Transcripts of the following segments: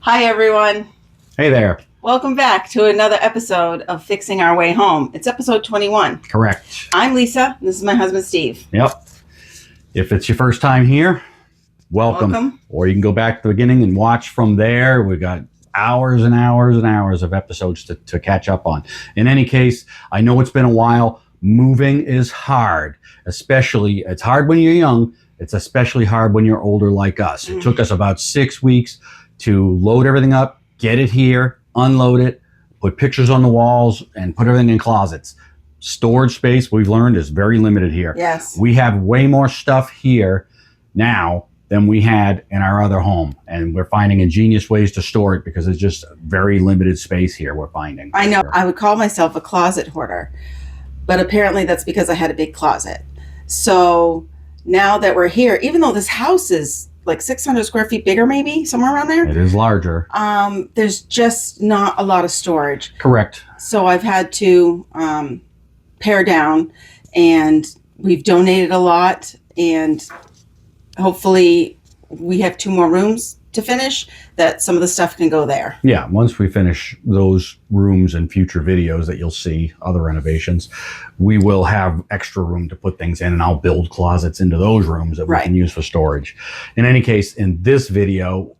Hi, everyone. Hey there. Welcome back to another episode of Fixing Our Way Home. It's episode 21. Correct. I'm Lisa. And this is my husband, Steve. Yep. If it's your first time here, welcome. Or you can go back to the beginning and watch from there. We've got hours and hours and hours of episodes to catch up on. In any case, I know it's been a while. Moving is hard, especially, it's hard when you're young. It's especially hard when you're older like us. It took us about 6 weeks to load everything up, get it here, unload it, put pictures on the walls, and put everything in closets. Storage space, we've learned, is very limited here. Yes. We have way more stuff here now than we had in our other home. And we're finding ingenious ways to store it because it's just very limited space here we're finding. I know. I would call myself a closet hoarder, but apparently that's because I had a big closet. So now that we're here, even though this house is like 600 square feet bigger, maybe somewhere around there. It is larger. There's just not a lot of storage. Correct. So I've had to pare down, and we've donated a lot, and hopefully we have 2 more rooms to finish that some of the stuff can go there. Yeah, once we finish those rooms and future videos that you'll see, other renovations, we will have extra room to put things in, and I'll build closets into those rooms that we can use for storage. In any case, in this video,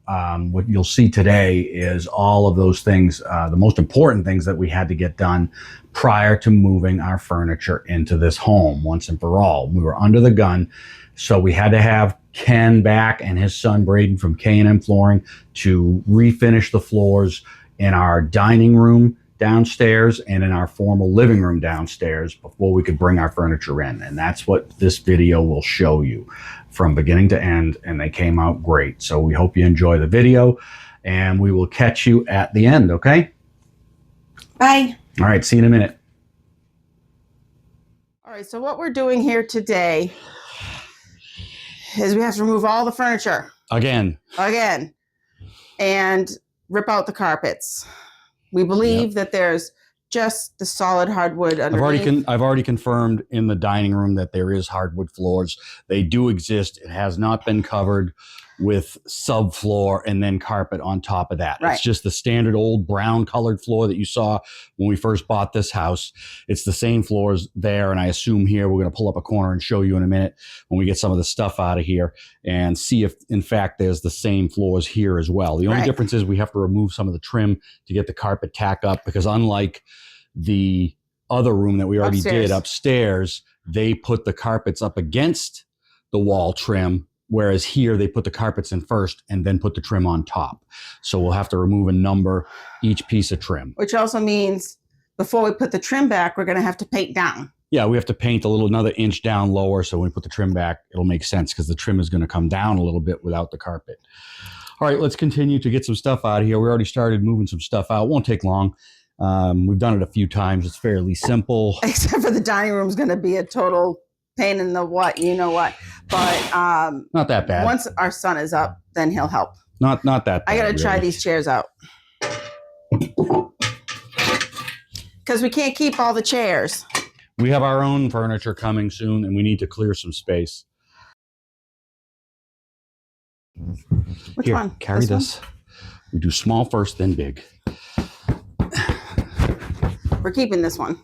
what you'll see today is all of those things, the most important things that we had to get done prior to moving our furniture into this home once and for all. We were under the gun, so we had to have Ken back and his son Braden from K&M Flooring to refinish the floors in our dining room downstairs and in our formal living room downstairs before we could bring our furniture in. And that's what this video will show you from beginning to end, and they came out great. So we hope you enjoy the video, and we will catch you at the end, okay? Bye. All right, see you in a minute. All right, so what we're doing here today is we have to remove all the furniture. Again. And rip out the carpets. We believe that there's just the solid hardwood underneath. I've already confirmed in the dining room that there is hardwood floors. They do exist. It has not been covered with subfloor and then carpet on top of that. It's just the standard old brown colored floor that you saw when we first bought this house. It's the same floors there, and I assume here we're going to pull up a corner and show you in a minute when we get some of the stuff out of here and see if in fact there's the same floors here as well. The only difference is we have to remove some of the trim to get the carpet tack up, because unlike the other room that we already did upstairs, they put the carpets up against the wall trim, whereas here they put the carpets in first and then put the trim on top. So we'll have to remove and number each piece of trim. Which also means before we put the trim back, we're going to have to paint down. Yeah, we have to paint another inch down lower, so when we put the trim back, it'll make sense because the trim is going to come down a little bit without the carpet. All right, let's continue to get some stuff out of here. We already started moving some stuff out. It won't take long. We've done it a few times. It's fairly simple. Except for the dining room is going to be a total pain in the what, you know what. But not that bad. Once our son is up, then he'll help. Not that bad. I got to try these chairs out. Because we can't keep all the chairs. We have our own furniture coming soon, and we need to clear some space. Which Here, one? Carry this. We do small first, then big. We're keeping this one.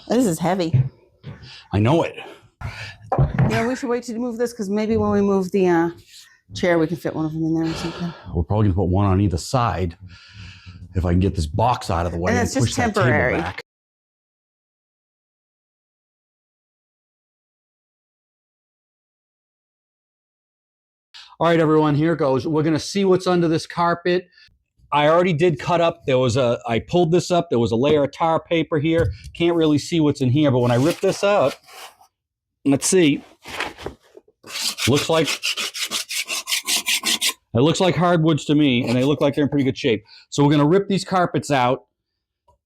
This is heavy. I know it. Yeah, we should wait to move this, because maybe when we move the chair, we can fit one of them in there or something. We're probably going to put one on either side if I can get this box out of the way and it's just temporary. That table back. All right, everyone, here goes. We're going to see what's under this carpet. I already did cut up. I pulled this up. There was a layer of tar paper here. Can't really see what's in here, but when I rip this out, let's see. It looks like hardwoods to me, and they look like they're in pretty good shape. So we're going to rip these carpets out,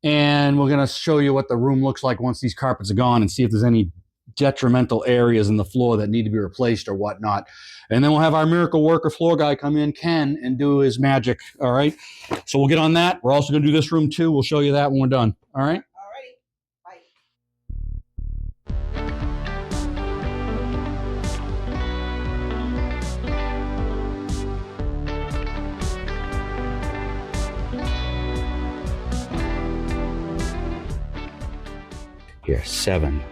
and we're going to show you what the room looks like once these carpets are gone, and see if there's any detrimental areas in the floor that need to be replaced or whatnot. And then we'll have our miracle worker floor guy come in, Ken, and do his magic. All right. So we'll get on that. We're also going to do this room too. We'll show you that when we're done. All right. All righty. Bye. here. 7,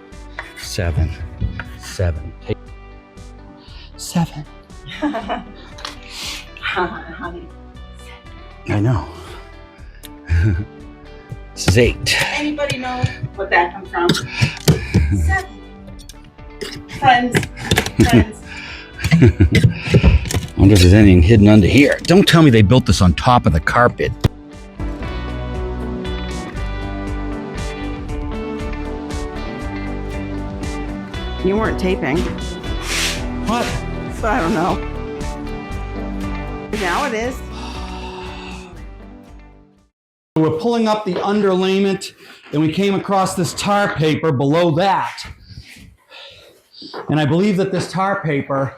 7, 7. Take 7. Honey. I know. This is 8. Anybody know what that comes from? 7. Friends. I wonder if there's anything hidden under here. Don't tell me they built this on top of the carpet. You weren't taping. What? So I don't know. Now it is. We're pulling up the underlayment, and we came across this tar paper below that. And I believe that this tar paper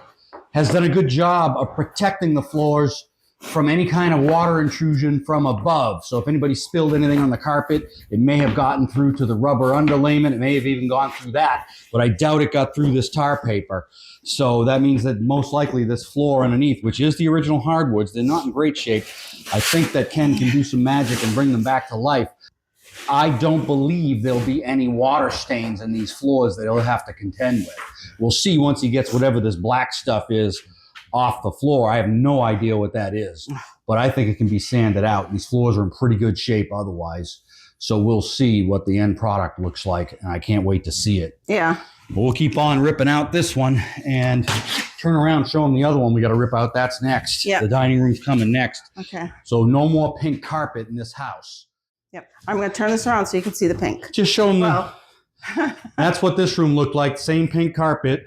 has done a good job of protecting the floors from any kind of water intrusion from above. So if anybody spilled anything on the carpet, it may have gotten through to the rubber underlayment. It may have even gone through that, but I doubt it got through this tar paper. So that means that most likely this floor underneath, which is the original hardwoods, they're not in great shape. I think that Ken can do some magic and bring them back to life. I don't believe there'll be any water stains in these floors that he'll have to contend with. We'll see once he gets whatever this black stuff is off the floor. I have no idea what that is, but I think it can be sanded out. These floors are in pretty good shape otherwise. So we'll see what the end product looks like, and I can't wait to see it. Yeah. But we'll keep on ripping out this one and turn around, show them the other one we got to rip out. That's next. Yeah. The dining room's coming next. Okay. So no more pink carpet in this house. Yep. I'm going to turn this around so you can see the pink. Just show them Well. That's what this room looked like. Same pink carpet.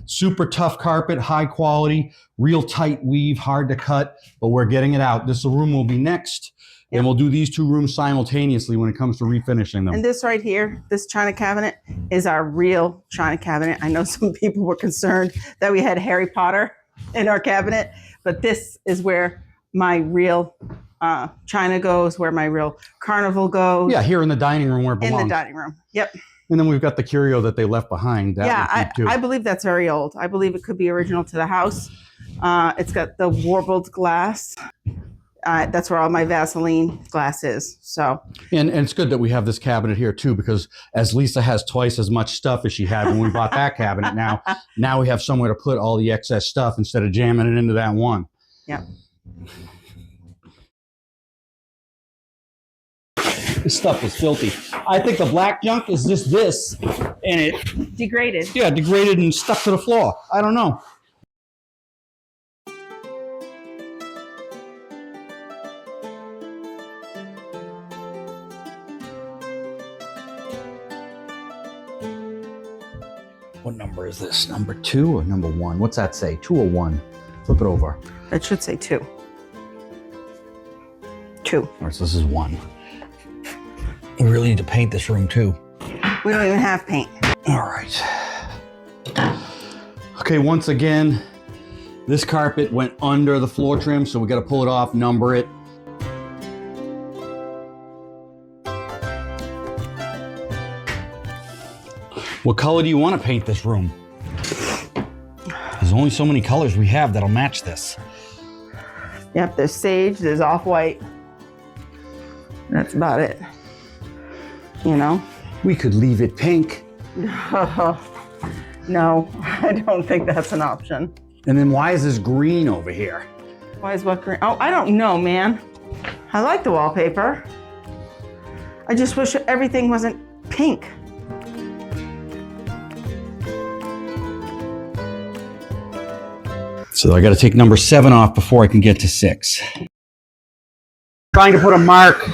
Super tough carpet, high quality, real tight weave, hard to cut, but we're getting it out. This room will be next, and we'll do these two rooms simultaneously when it comes to refinishing them. And this right here, this china cabinet is our real china cabinet. I know some people were concerned that we had Harry Potter in our cabinet, but this is where my real china goes, where my real carnival goes. Yeah, here in the dining room where it belongs. In the dining room. Yep. And then we've got the curio that they left behind. That I believe that's very old. I believe it could be original to the house. It's got the warbled glass. That's where all my Vaseline glass is. So, and it's good that we have this cabinet here too, because as Lisa has twice as much stuff as she had when we bought that cabinet, now we have somewhere to put all the excess stuff instead of jamming it into that one. Yeah. This stuff is filthy. I think the black junk is just this, and it degraded. Yeah, degraded and stuck to the floor. I don't know. What number is this? Number 2 or number 1? What's that say? 2 or 1? Flip it over. It should say 2. 2. All right, so this is 1. We really need to paint this room too. We don't even have paint. All right. Okay, once again, this carpet went under the floor trim, so we got to pull it off, number it. What color do you want to paint this room? There's only so many colors we have that'll match this. Yep, there's sage, there's off-white. That's about it. You know? We could leave it pink. No, I don't think that's an option. And then why is this green over here? Why is what green? Oh, I don't know, man. I like the wallpaper. I just wish everything wasn't pink. So I got to take number 7 off before I can get to 6. Trying to put a mark,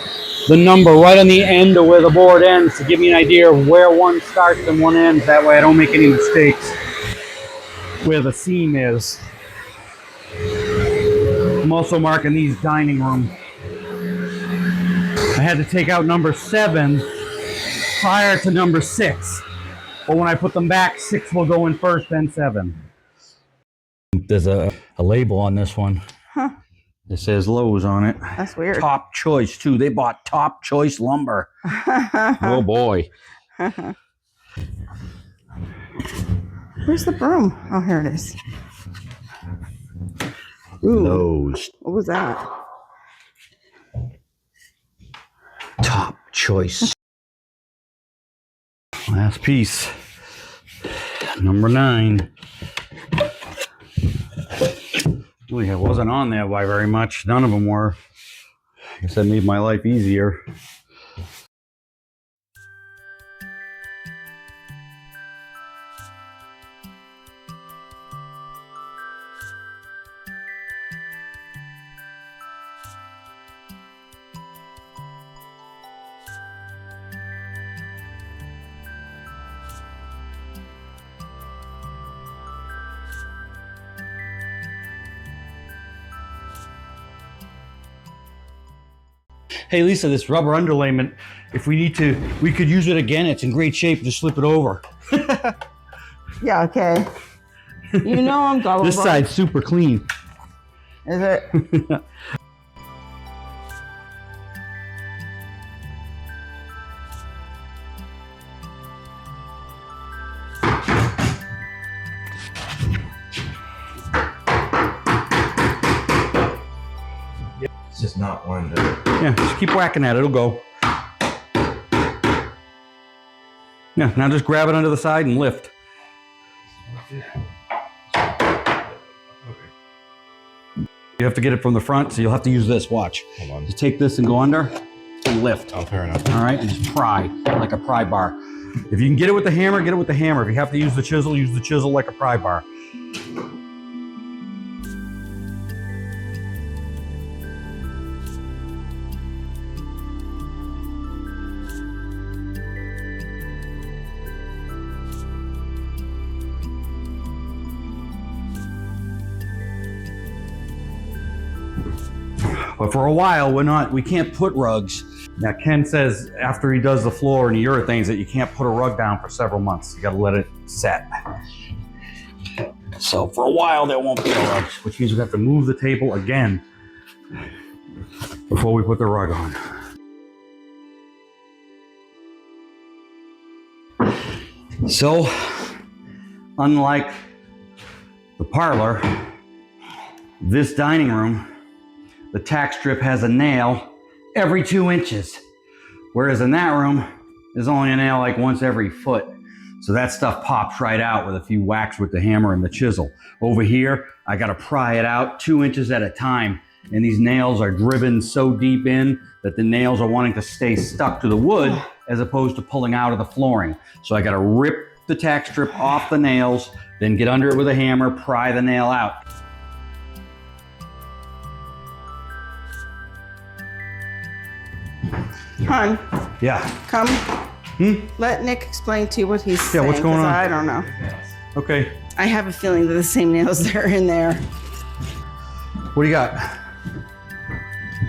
the number right on the end of where the board ends to give me an idea of where one starts and one ends. That way I don't make any mistakes where the seam is. I'm also marking these dining room. I had to take out number 7 prior to number 6. But when I put them back, 6 will go in first, then 7. There's a label on this one. Huh. It says Lowe's on it. That's weird. Top choice, too. They bought top choice lumber. Oh, boy. Where's the broom? Oh, here it is. Ooh. Lowe's. What was that? Top choice. Last piece. Number 9. Really, it wasn't on there by very much. None of them were. I guess that made my life easier. Hey Lisa, this rubber underlayment, if we need to, we could use it again. It's in great shape. Just slip it over. Yeah, okay. You know I'm gullible. This side's super clean. Is it? It's just not one to... Yeah, just keep whacking at it. It'll go. Yeah, now just grab it under the side and lift. You have to get it from the front, so you'll have to use this. Watch. Hold on. Just take this and go under and lift. Oh, fair enough. All right, and just pry like a pry bar. If you can get it with the hammer, get it with the hammer. If you have to use the chisel like a pry bar. But for a while, we can't put rugs. Now Ken says after he does the floor and the urethanes that you can't put a rug down for several months. You gotta let it set. So for a while there won't be a rug, which means we have to move the table again before we put the rug on. So, unlike the parlor, this dining room, the tack strip has a nail every 2 inches, whereas in that room, there's only a nail like once every foot. So that stuff pops right out with a few whacks with the hammer and the chisel. Over here, I gotta pry it out 2 inches at a time, and these nails are driven so deep in that the nails are wanting to stay stuck to the wood as opposed to pulling out of the flooring. So I gotta rip the tack strip off the nails, then get under it with a hammer, pry the nail out. Hon, Yeah. come. Let Nick explain to you what he's saying. Yeah, what's going 'cause on? I don't know. Okay. I have a feeling they're the same nails that are in there. What do you got?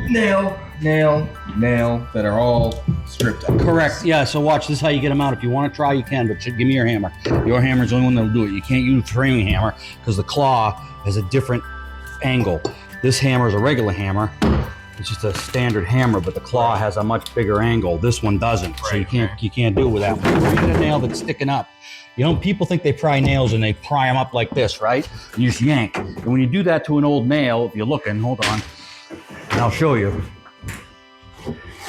Nail, nail, nail that are all stripped up. Correct. Yeah, so watch. This is how you get them out. If you want to try, you can, but give me your hammer. Your hammer's the only one that'll do it. You can't use a framing hammer because the claw has a different angle. This hammer is a regular hammer. It's just a standard hammer, but the claw has a much bigger angle. This one doesn't, so you can't do it with that one. You get a nail that's sticking up. You know, people think they pry nails and they pry them up like this, right? And you just yank. And when you do that to an old nail, if you're looking, hold on, and I'll show you.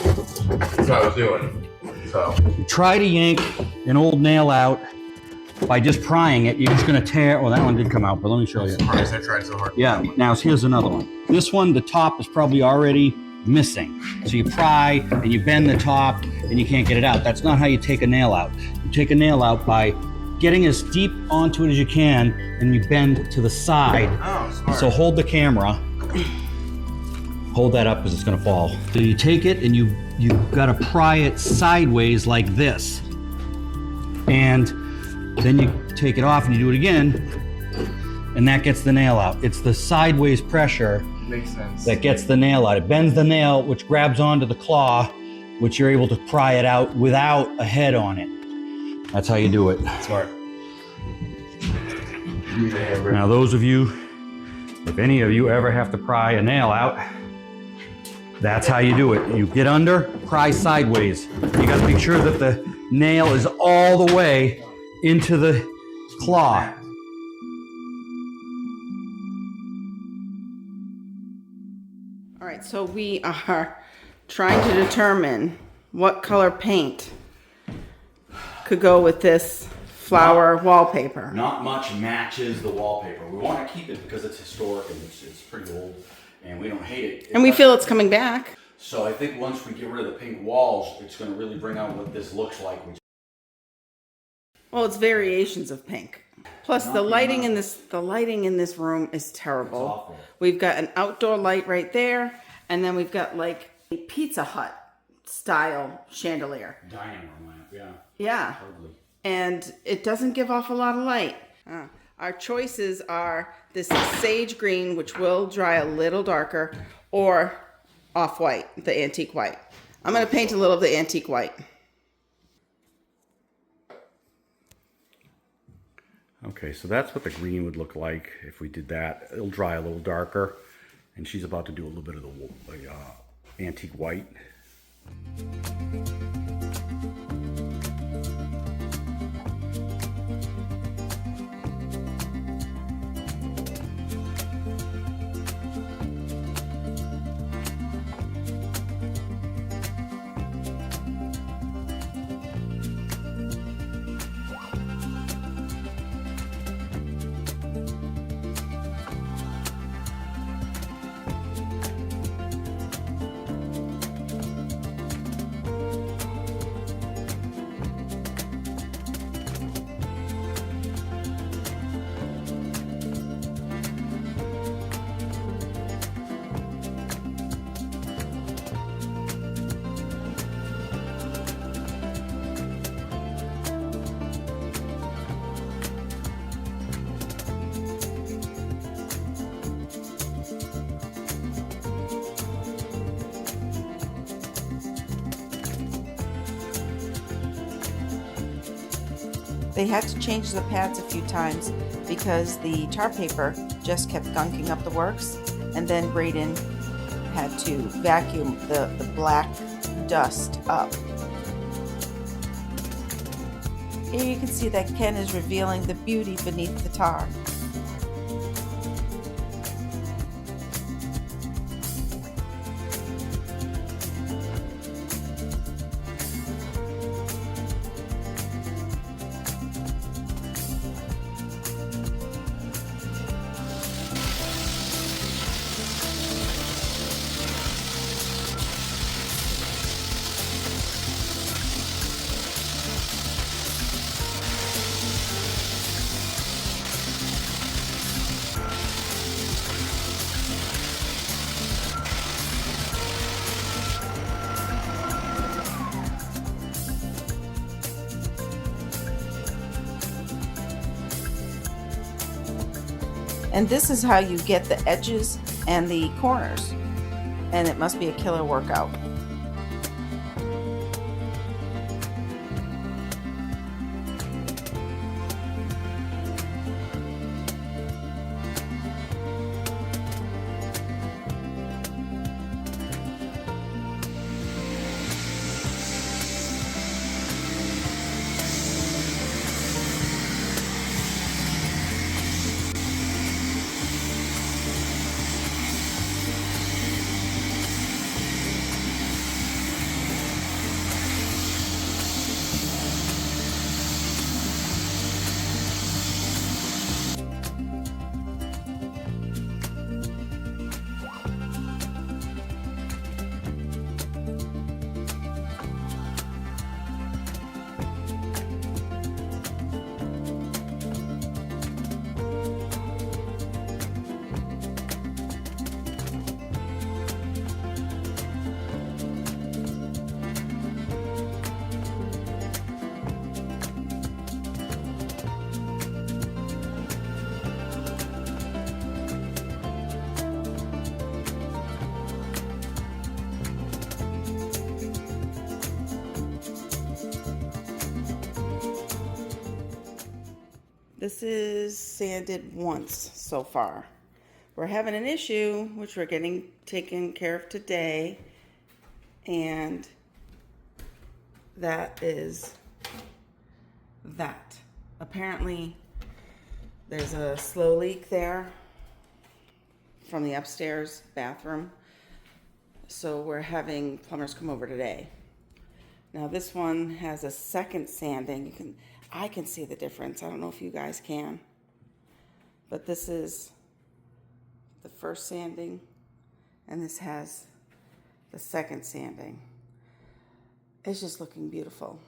That's what I was doing. So You try to yank an old nail out by just prying it. You're just going to tear. Well, that one did come out, but let me show you. surprised I tried so hard. Yeah, now here's another one. This one, the top is probably already missing. So you pry and you bend the top and you can't get it out. That's not how you take a nail out. You take a nail out by getting as deep onto it as you can and you bend to the side. Oh, smart. So hold the camera. Hold that up because it's gonna fall. So you take it and you gotta pry it sideways like this. And then you take it off and you do it again, and that gets the nail out. It's the sideways pressure Makes sense. that gets the nail out. It bends the nail, which grabs onto the claw, which you're able to pry it out without a head on it. That's how you do it. Smart. Now those of you, if any of you ever have to pry a nail out, that's how you do it. You get under, pry sideways. You gotta make sure that the nail is all the way into the claw. All right, so we are trying to determine what color paint could go with this flower wallpaper. Not much matches the wallpaper. We want to keep it because it's historic and it's pretty old, and we don't hate it. And we feel it's coming back. So I think once we get rid of the pink walls, it's going to really bring out what this looks like. Well, it's variations of pink. Plus, the lighting in this room is terrible. It's awful. We've got an outdoor light right there, and then we've got like a Pizza Hut style chandelier. Dining room lamp, yeah. Yeah. Totally. And it doesn't give off a lot of light. Our choices are this sage green, which will dry a little darker, or off-white, the antique white. I'm going to paint a little of the antique white. Okay, so that's what the green would look like if we did that. It'll dry a little darker, and she's about to do a little bit of the antique white. They had to change the pads a few times because the tar paper just kept gunking up the works, and then Braden had to vacuum the black dust up. Here you can see that Ken is revealing the beauty beneath the tar. And this is how you get the edges and the corners. And it must be a killer workout. This is sanded once so far. We're having an issue, which we're getting taken care of today. And that is that. Apparently, there's a slow leak there from the upstairs bathroom. So we're having plumbers come over today. Now this one has a second sanding. I can see the difference. I don't know if you guys can. But this is the first sanding, and this has the second sanding. It's just looking beautiful.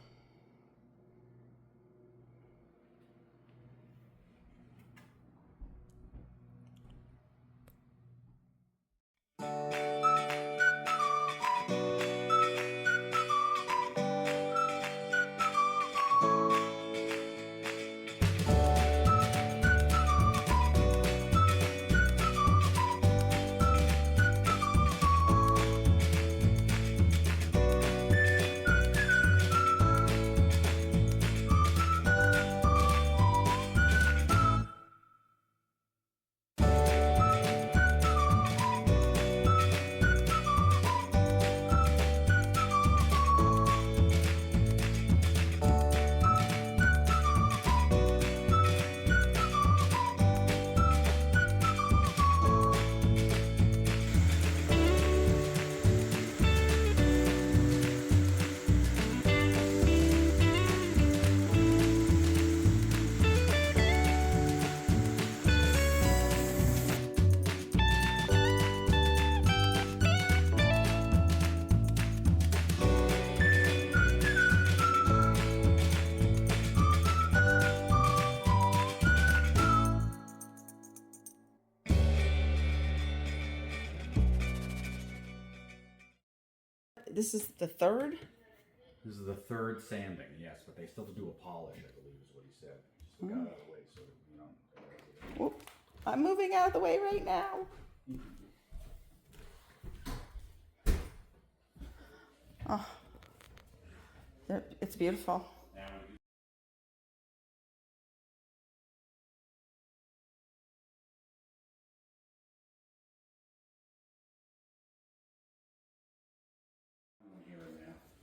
This is the third? This is the third sanding, yes, but they still have to do a polish, I believe is what he said. Just got out of the way so that, you know. Whoop. I'm moving out of the way right now. Oh, it's beautiful.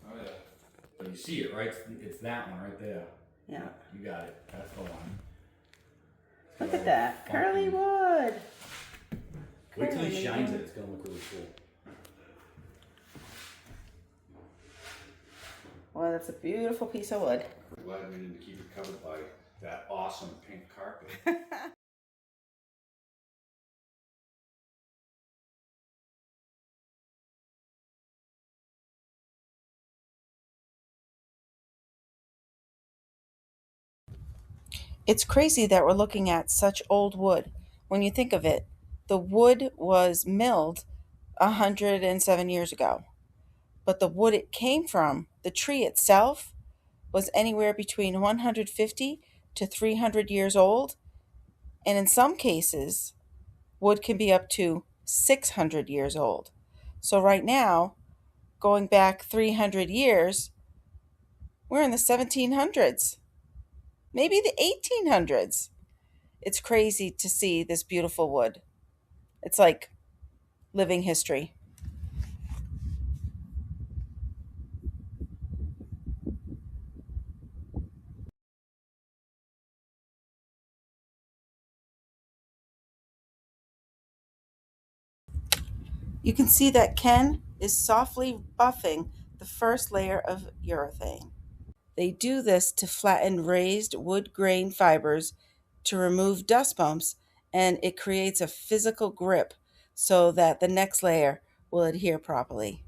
Oh yeah. But you see it, right? It's that one right there. Yeah. You got it. That's the one. Look at that. Curly wood. Wait till he Curly shines wood. it. It's going to look really cool. Well, that's a beautiful piece of wood. We're glad we didn't keep it covered by that awesome pink carpet. It's crazy that we're looking at such old wood. When you think of it, the wood was milled 107 years ago, but the wood it came from, the tree itself, was anywhere between 150 to 300 years old, and in some cases, wood can be up to 600 years old. So right now, going back 300 years, we're in the 1700s, maybe the 1800s. It's crazy to see this beautiful wood. It's like living history. You can see that Ken is softly buffing the first layer of urethane. They do this to flatten raised wood grain fibers to remove dust bumps, and it creates a physical grip so that the next layer will adhere properly.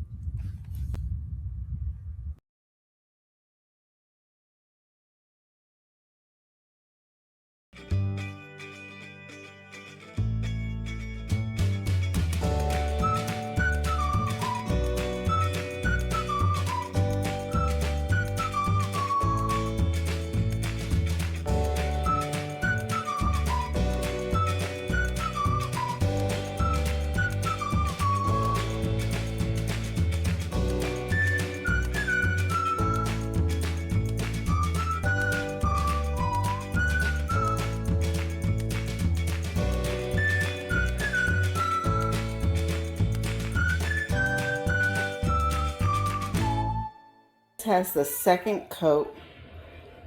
Has the second coat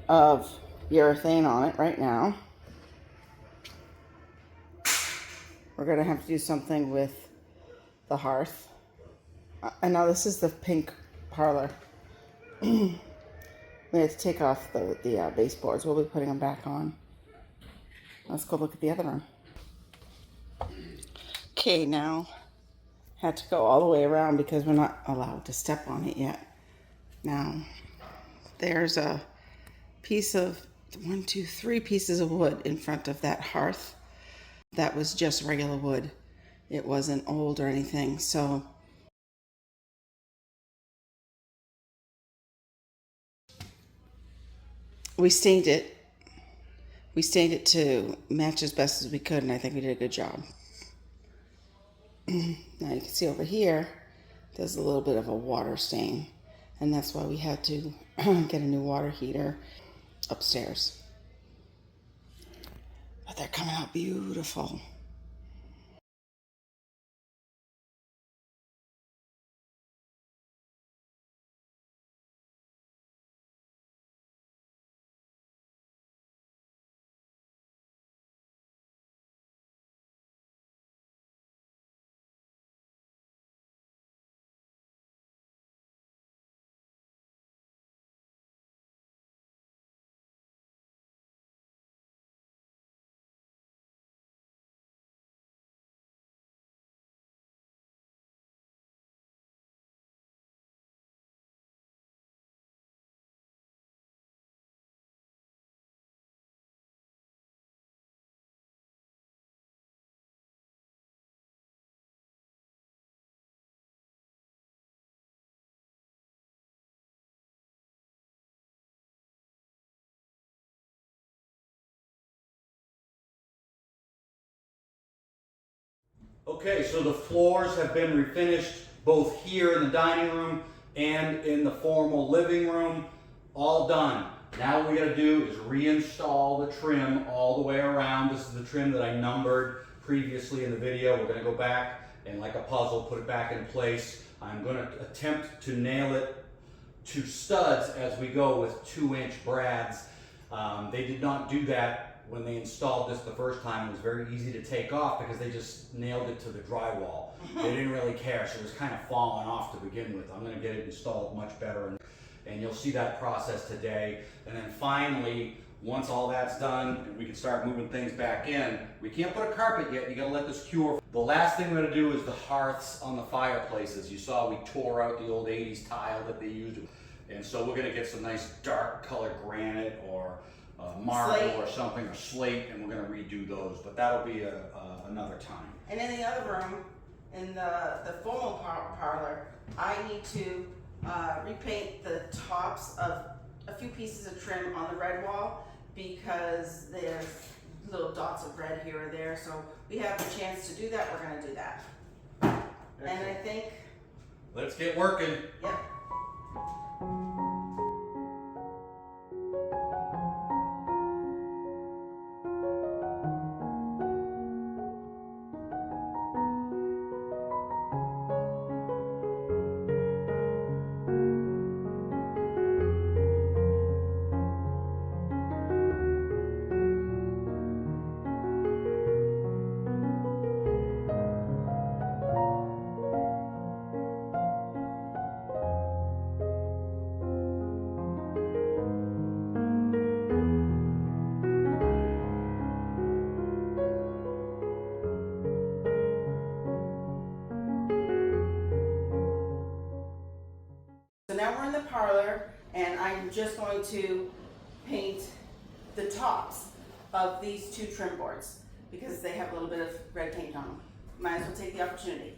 of urethane on it right now. We're going to have to do something with the hearth. And now this is the pink parlor. We had to take off the baseboards. We'll be putting them back on. Let's go look at the other room. Okay, now had to go all the way around because we're not allowed to step on it yet. Now, there's a piece of 3 pieces of wood in front of that hearth. That was just regular wood. It wasn't old or anything. So we stained it. We stained it to match as best as we could, and I think we did a good job. Now you can see over here, there's a little bit of a water stain, and that's why we had to get a new water heater upstairs. But they're coming out beautiful. Okay, so the floors have been refinished both here in the dining room and in the formal living room. All done. Now what we gotta do is reinstall the trim all the way around. This is the trim that I numbered previously in the video. We're gonna go back and, like a puzzle, put it back in place. I'm gonna attempt to nail it to studs as we go with 2-inch brads. They did not do that when they installed this the first time. It was very easy to take off because they just nailed it to the drywall. They didn't really care, so it was kind of falling off to begin with. I'm gonna get it installed much better, and you'll see that process today. And then finally, once all that's done and we can start moving things back in, we can't put a carpet yet, you gotta let this cure. The last thing we're gonna do is the hearths on the fireplaces. You saw we tore out the old 80s tile that they used. And so we're gonna get some nice dark colored granite or marble Slate. or something, or slate, and we're gonna redo those, but that'll be another time. And in the other room, in the formal parlor, I need to repaint the tops of a few pieces of trim on the red wall because there's little dots of red here or there. So we have the chance to do that. We're going to do that. And I think, Let's get working. yep. So now we're in the parlor, and I'm just going to paint the tops of these 2 trim boards because they have a little bit of red paint on them. Might as well take the opportunity.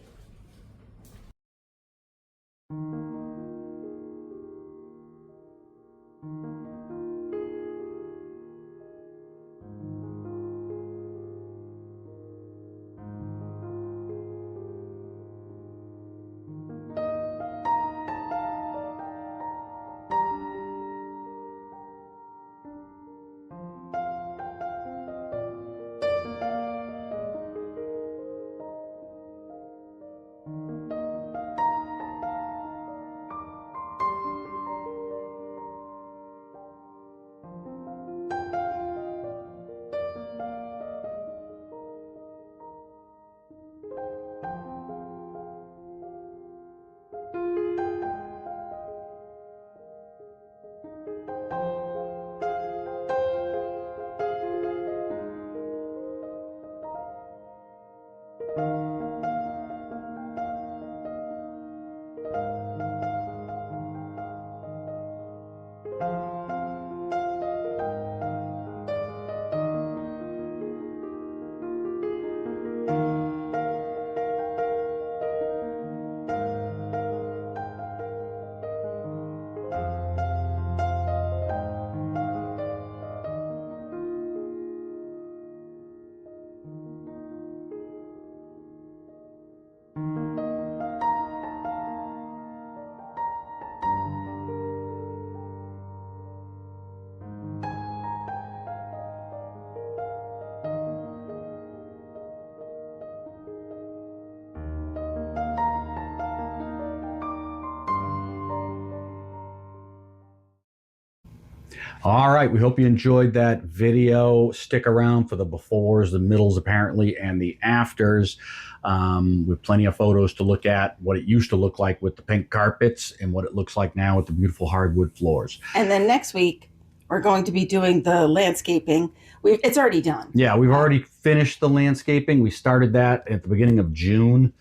All right. We hope you enjoyed that video. Stick around for the befores, the middles, apparently, and the afters. With plenty of photos to look at, what it used to look like with the pink carpets and what it looks like now with the beautiful hardwood floors. And then next week, we're going to be doing the landscaping. It's already done. Yeah, we've already finished the landscaping. We started that at the beginning of June.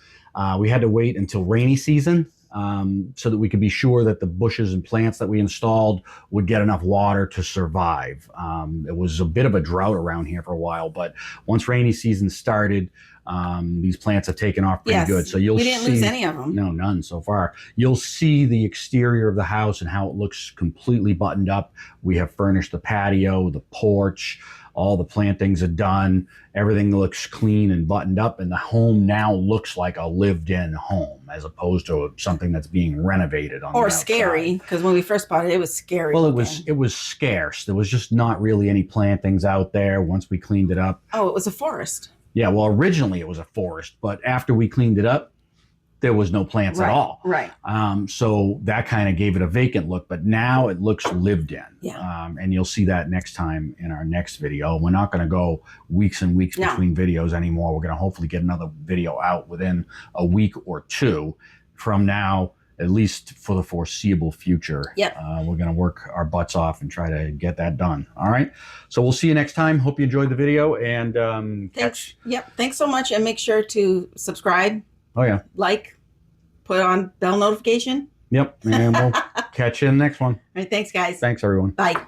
We had to wait until rainy season so that we could be sure that the bushes and plants that we installed would get enough water to survive. It was a bit of a drought around here for a while, but once rainy season started, these plants have taken off pretty good. So we didn't lose any of them. No, none so far. You'll see the exterior of the house and how it looks completely buttoned up. We have furnished the patio, the porch. All the plantings are done. Everything looks clean and buttoned up, and the home now looks like a lived-in home as opposed to something that's being renovated on the outside. Scary, because when we first bought it, it was scary. Well, it was scarce. There was just not really any plantings out there once we cleaned it up. Oh, it was a forest. Yeah, well, originally it was a forest, but after we cleaned it up, there was no plants at all. Right. So that kind of gave it a vacant look, but now it looks lived in. Yeah. And you'll see that next time in our next video. We're not going to go weeks and weeks between videos anymore. We're going to hopefully get another video out within a week or two from now, at least for the foreseeable future. Yep. We're going to work our butts off and try to get that done. All right. So we'll see you next time. Hope you enjoyed the video, and thanks. Yep. Thanks so much. And make sure to subscribe. Oh, yeah. Like, put on bell notification. Yep. And we'll catch you in the next one. All right. Thanks, guys. Thanks, everyone. Bye.